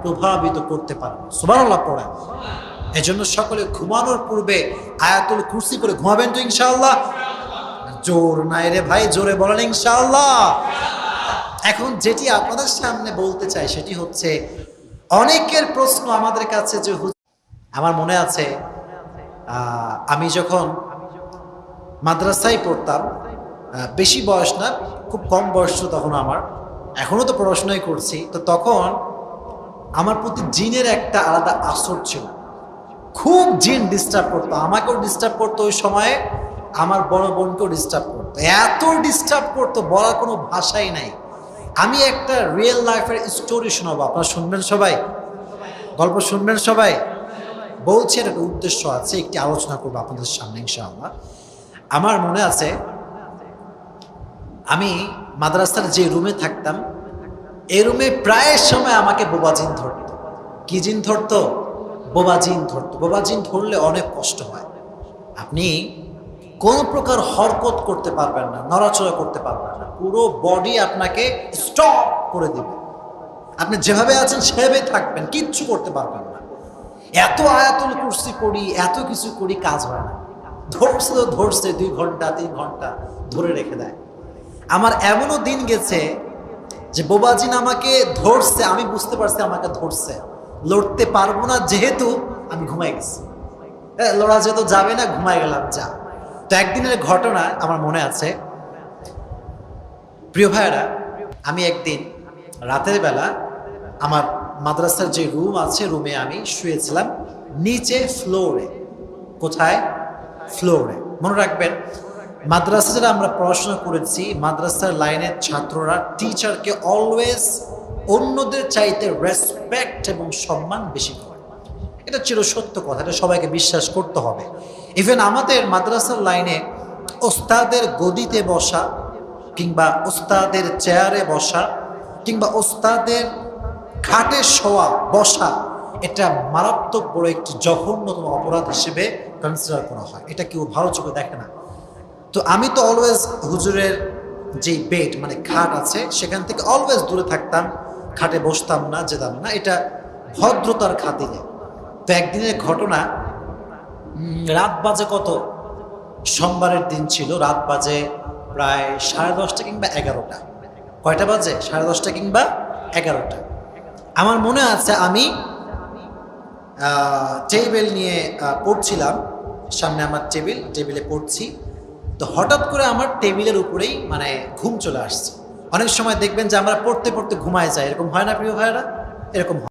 প্রভাবিত করতে পারবে। সুবহানাল্লাহ পড়া। এজন্য সকলে ঘুমানোর পূর্বে আয়াতুল কুরসি করে ঘুমাবেন তো ইনশাআল্লাহ। জোর নাই রে ভাই, জোরে বলেন ইনশাআল্লাহ। এখন যেটি আপনাদের সামনে বলতে চাই সেটি হচ্ছে, অনেকের প্রশ্ন আমাদের কাছে যে আমার মনে আছে আমি যখন মাদ্রাসায় পড়তাম, বেশি বয়স না, খুব কম বয়স ছিল তখন আমার, এখনও তো পড়াশোনাই করছি, তো তখন আমার প্রতি জিনের একটা আলাদা আসর ছিল। খুব জিন ডিস্টার্ব করতো, আমাকেও ডিস্টার্ব করতো ওই সময়ে, আমার বড় বোনকেও ডিস্টার্ব করতো, এত ডিস্টার্ব করতো বলার কোনো ভাষাই নাই। আমি একটা রিয়েল লাইফের স্টোরি শোনাবো, আপনারা শুনবেন সবাই, গল্প শুনবেন সবাই। বলছি একটা উদ্দেশ্য আছে, একটি আলোচনা করবো আপনাদের সামনে ইনশাআল্লাহ। আমার মনে আছে আমি মাদ্রাসার যে রুমে থাকতাম, এই রুমে প্রায় সময় আমাকে বোবা জিন ধরতো। কি জিন ধরতো? বোবা জিন ধরতো। বোবা জিন ধরলে অনেক কষ্ট হয়। আপনি কোন প্রকার হরকত করতে পারবেন না, নড়াচড়া করতে পারবেন না, পুরো বডি আপনাকে স্টপ করে দিবে। আপনি যেভাবে আছেন সেভাবেই থাকবেন, কিচ্ছু করতে পারবেন না। এত আয়াতুল কুরসি পড়ি, এত কিছু করি, কাজ হয় না। ধরছে তো ধরছে, 2 ঘন্টা 3 ঘন্টা ধরে রেখে দেয়। আমার এমনও দিন গেছে যে বোবাজিন আমাকে ধরছে, আমি বুঝতে পারছি আমাকে ধরছে, লড়তে পারবো না যেহেতু আমি ঘুমাই গেছি। লড়া যেহেতু যাবে না, ঘুমাই গেলাম, যা। তো একদিনের ঘটনা আমার মনে আছে, প্রিয় ভাইয়েরা, আমি একদিন রাতের বেলা আমার মাদ্রাসার যে রুম আছে, রুমে আমি শুয়েছিলাম নিচে ফ্লোরে। কোথায়? ফ্লোরে। মনে রাখবেন, মাদ্রাসা যারা আমরা পড়াশোনা করেছি, মাদ্রাসার লাইনের ছাত্ররা টিচারকে অলওয়েজ অন্যদের চাইতে রেসপেক্ট এবং সম্মান বেশি করে। এটা চিরসত্য কথা, এটা সবাইকে বিশ্বাস করতে হবে। ইভেন আমাদের মাদ্রাসার লাইনে ওস্তাদের গদিতে বসা, কিংবা ওস্তাদের চেয়ারে বসা, কিংবা ওস্তাদের খাটে শোয়া বসা, এটা মারাত্মক বড় একটি জঘন্যতম অপরাধ হিসেবে কনসিডার করা হয়। এটা কেউ ভালো চোখে দেখে না। তো আমি তো অলওয়েজ হুজুরের যেই বেড মানে খাট আছে সেখান থেকে অলওয়েজ দূরে থাকতাম, খাটে বসতাম না, যেতাম না, এটা ভদ্রতার খাতিরে। তো একদিনের ঘটনা, রাত বাজে কত, সোমবারের দিন ছিল, রাত বাজে প্রায় 10:30 কিংবা 11টা। কয়টা বাজে? 10:30 কিংবা 11টা। আমার মনে আছে আমি টেবিল নিয়ে পড়ছিলাম, সামনে আমার টেবিলে পড়ছি। তো হঠাৎ করে আমার টেবিলের উপরেই মানে ঘুম চলে আসছে। অনেক সময় দেখবেন যে আমরা পড়তে পড়তে ঘুমায় যাই, এরকম হয় না প্রিয় ভাইয়েরা? এরকম হয়।